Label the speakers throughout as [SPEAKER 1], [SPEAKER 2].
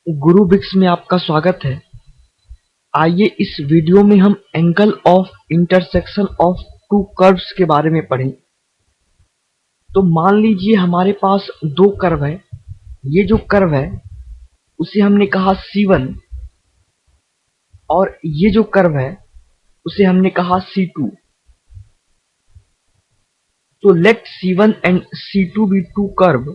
[SPEAKER 1] गुरु बिक्स में आपका स्वागत है। आइए इस वीडियो में हम angle of intersection of to curves के बारे में पढ़ें। तो मान लीजिए हमारे पास दो कर्व है। ये जो कर्व है उसे हमने कहा C1 और ये जो कर्व है उसे हमने कहा C2। तो let C1 and C2 be two curve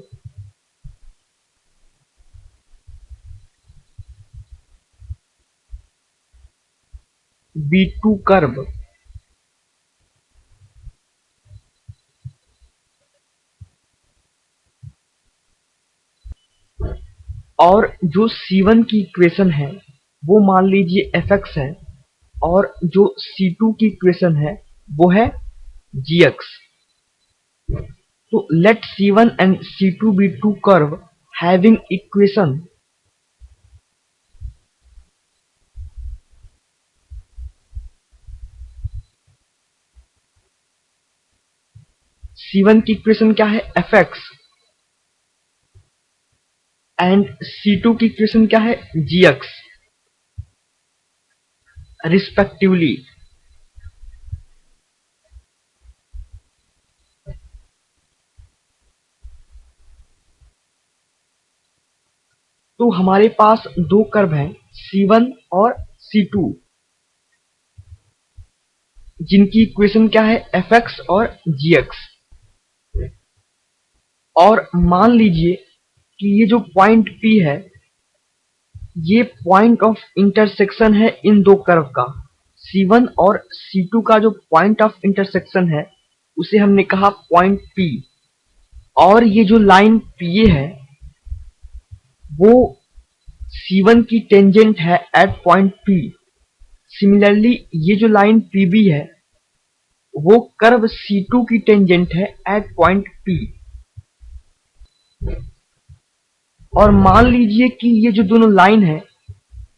[SPEAKER 1] be two curve और जो C1 की इक्वेशन है वो मान लीजिए fx है और जो C2 की इक्वेशन है वो है gx। तो let C1 and C2 be two curve having equation C1 की इक्वेशन क्या है fx एंड C2 की इक्वेशन क्या है gx रिस्पेक्टिवली। तो हमारे पास दो कर्व हैं C1 और C2 जिनकी इक्वेशन क्या है fx और gx। और मान लीजिए कि ये जो पॉइंट P है ये पॉइंट ऑफ इंटरसेक्शन है इन दो कर्व का। C1 और C2 का जो पॉइंट ऑफ इंटरसेक्शन है उसे हमने कहा पॉइंट P। और ये जो लाइन PA है वो C1 की टेंजेंट है एट पॉइंट P। सिमिलरली ये जो लाइन PB है वो कर्व C2 की टेंजेंट है एट पॉइंट P। और मान लीजिए कि ये जो दोनों लाइन है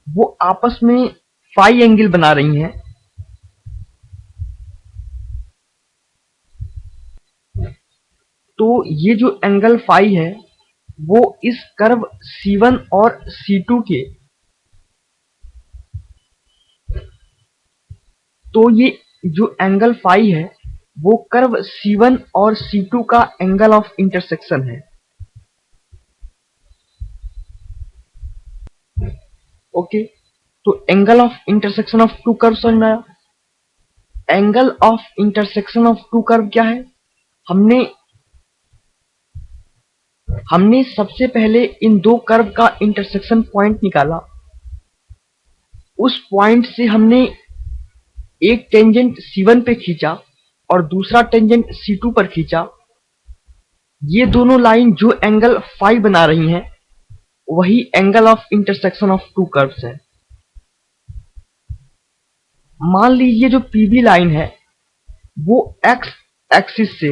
[SPEAKER 1] वो आपस में फाई एंगल बना रही हैं। तो ये जो एंगल फाई है वो इस कर्व C1 और C2 के, तो ये जो एंगल फाई है वो कर्व C1 और C2 का एंगल ऑफ इंटरसेक्शन है। ओके, तो angle of intersection of two curve समझ में आया। Angle of intersection of two curve क्या है? हमने सबसे पहले इन दो कर्व का इंटरसेक्शन पॉइंट निकाला। उस पॉइंट से हमने एक टेंजेंट C1 पे खींचा और दूसरा टेंजेंट C2 पर खींचा। ये दोनों लाइन जो एंगल फाई बना रही हैं वही angle of intersection of to curves है। मान लीजिए जो PB लाइन है वो x एक्सिस से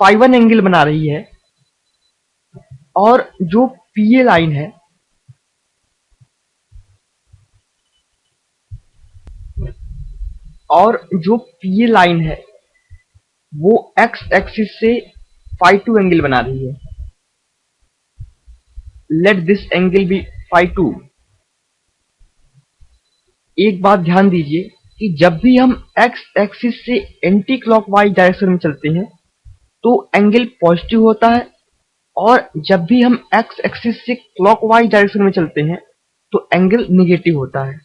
[SPEAKER 1] φ1 एंगल बना रही है और जो PA लाइन है वो x एक्सिस से φ2 एंगल बना रही है। Let this angle be φ2। एक बात ध्यान दीजिए कि जब भी हम x एक्सिस से एंटी क्लॉकवाइज डायरेक्शन में चलते हैं तो एंगल पॉजिटिव होता है और जब भी हम x एक्सिस से क्लॉकवाइज डायरेक्शन में चलते हैं तो एंगल नेगेटिव होता है।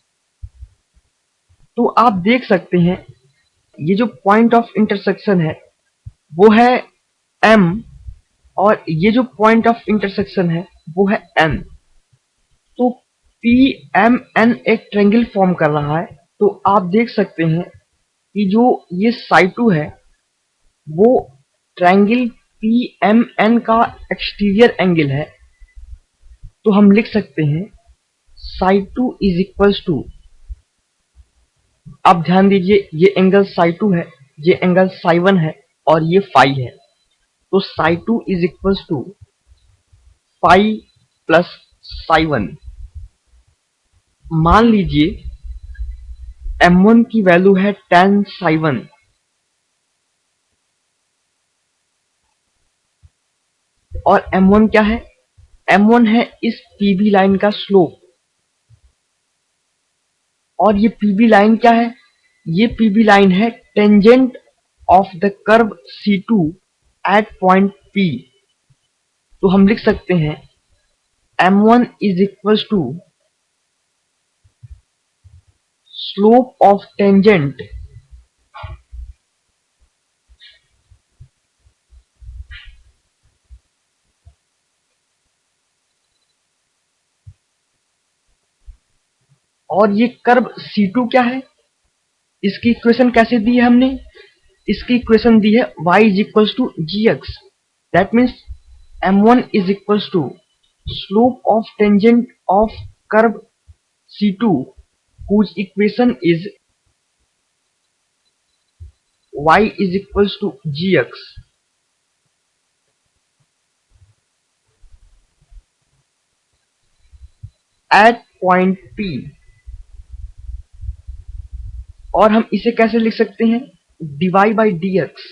[SPEAKER 1] तो आप देख सकते हैं ये जो पॉइंट ऑफ इंटरसेक्शन है वो है M और ये जो पॉइंट ऑफ इंटरसेक्शन है वो है N। तो PMN एक ट्रायंगल फॉर्म कर रहा है। तो आप देख सकते हैं कि जो ये ψ2 है वो ट्रायंगल PMN का एक्सटीरियर एंगल है। तो हम लिख सकते हैं ψ2 इज इक्वल्स टू, अब ध्यान दीजिए ये एंगल ψ2 है, ये एंगल ψ1 है और ये फाई है। तो ψ2 is equals to phi plus ψ1। मान लीजिए M1 की वैल्यू है tan ψ1 और M1 क्या है m1 है इस पीबी लाइन का स्लोप, और ये पीबी लाइन क्या है? ये पीबी लाइन है tangent of the curve C2 at point P। तो हम लिख सकते हैं m1 is equal to slope of tangent और ये कर्व C2 क्या है? इसकी इक्वेशन कैसे दी है हमने? इसकी इक्वेशन दी है y is equal to gx। That means m1 is equal to slope of tangent of curve C2 whose equation is y is equals to gx at point P। और हम इसे कैसे लिख सकते हैं? dy by dx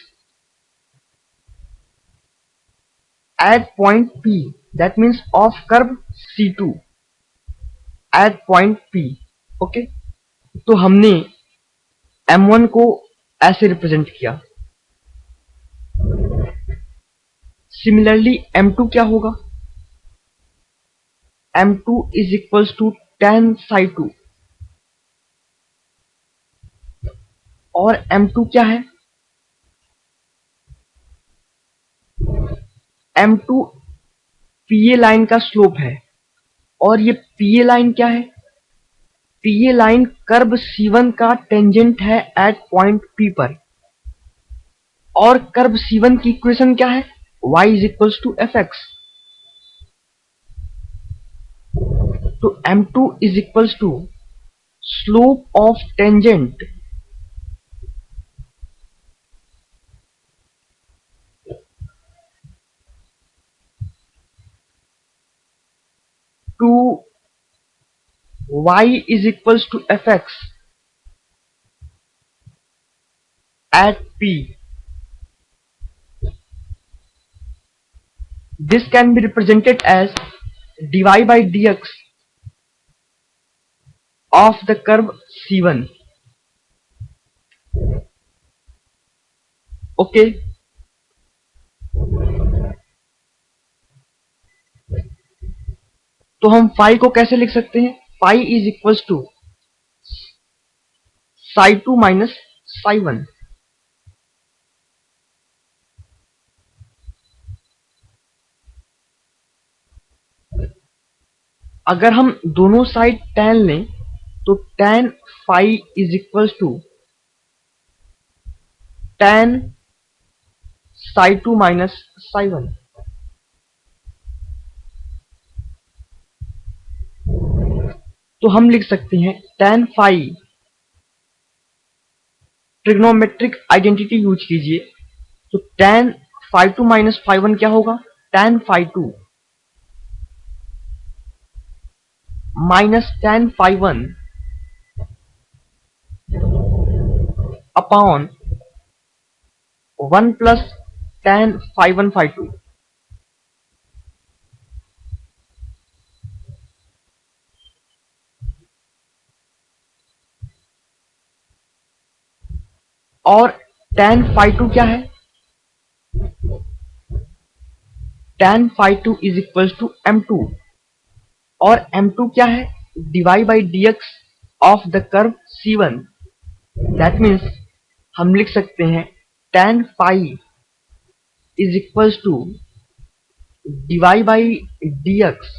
[SPEAKER 1] at point P, that means of curve C2 at point P। Okay, तो हमने m1 को ऐसे रिप्रेजेंट किया। सिमिलरली m2 क्या होगा? m2 is equals to tan psi2, और m2 क्या है? m2 PA लाइन का स्लोप है, और ये PA लाइन क्या है? PA लाइन कर्व C1 का टेंजेंट है एट पॉइंट P पर, और कर्व C1 की इक्वेशन क्या है? y is equals to fx। तो m2 is equals to slope of tangent to y is equals to fx at P। This can be represented as dy by dx of the curve C1। Okay, तो हम phi को कैसे लिख सकते हैं? Phi is equals to psi2 minus psi1। अगर हम दोनों साइड tan लें तो tan phi is equals to tan psi2 minus psi1। तो हम लिख सकते हैं tan phi, trigonometric identity use कीजिए, तो tan phi2 माइनस phi1 क्या होगा? tan phi2 minus tan phi1 upon 1 plus tan phi1 phi2। और tan phi2 क्या है? tan phi2 is equal to m2, और m2 क्या है? dy by dx of the curve C1। That means हम लिख सकते हैं tan phi is equal to dy by dx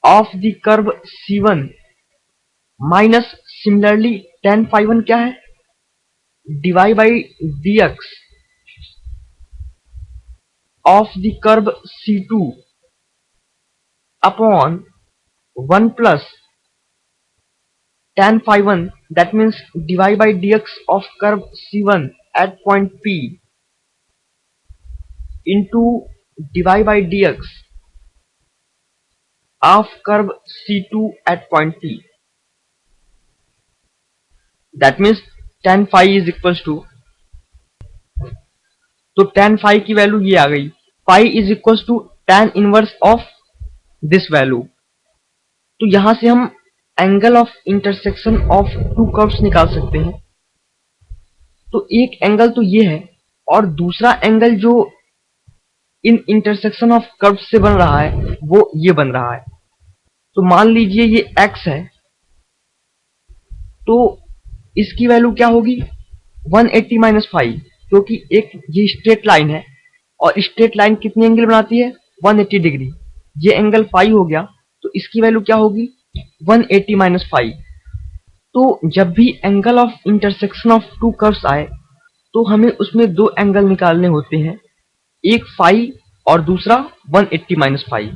[SPEAKER 1] of the curve C1 minus similarly tan phi1 क्या है? dy by dx of the curve C2 upon 1 plus tan phi1, that means dy by dx of curve C1 at point P into dy by dx of curve C2 at point P। That means tan phi is equals to, तो tan phi की value ये आ गई, phi is equals to tan inverse of this value. तो यहां से हम angle of intersection of to curves निकाल सकते हैं। तो एक एंगल तो ये है, और दूसरा एंगल जो इन इंटरसेक्शन ऑफ कर्व्स से बन रहा है वो ये बन रहा है। तो मान लीजिए ये x है, तो इसकी वैल्यू क्या होगी 180 माइनस 5, क्योंकि एक ये स्ट्रेट लाइन है और स्ट्रेट लाइन कितनी एंगल बनाती है 180 डिग्री। ये एंगल 5 हो गया, तो इसकी वैल्यू क्या होगी 180 माइनस 5। तो जब भी angle of intersection of to curves आए तो हमें उसमें दो एंगल निकालने होते हैं, एक 5 और दूसरा 180 माइनस 5।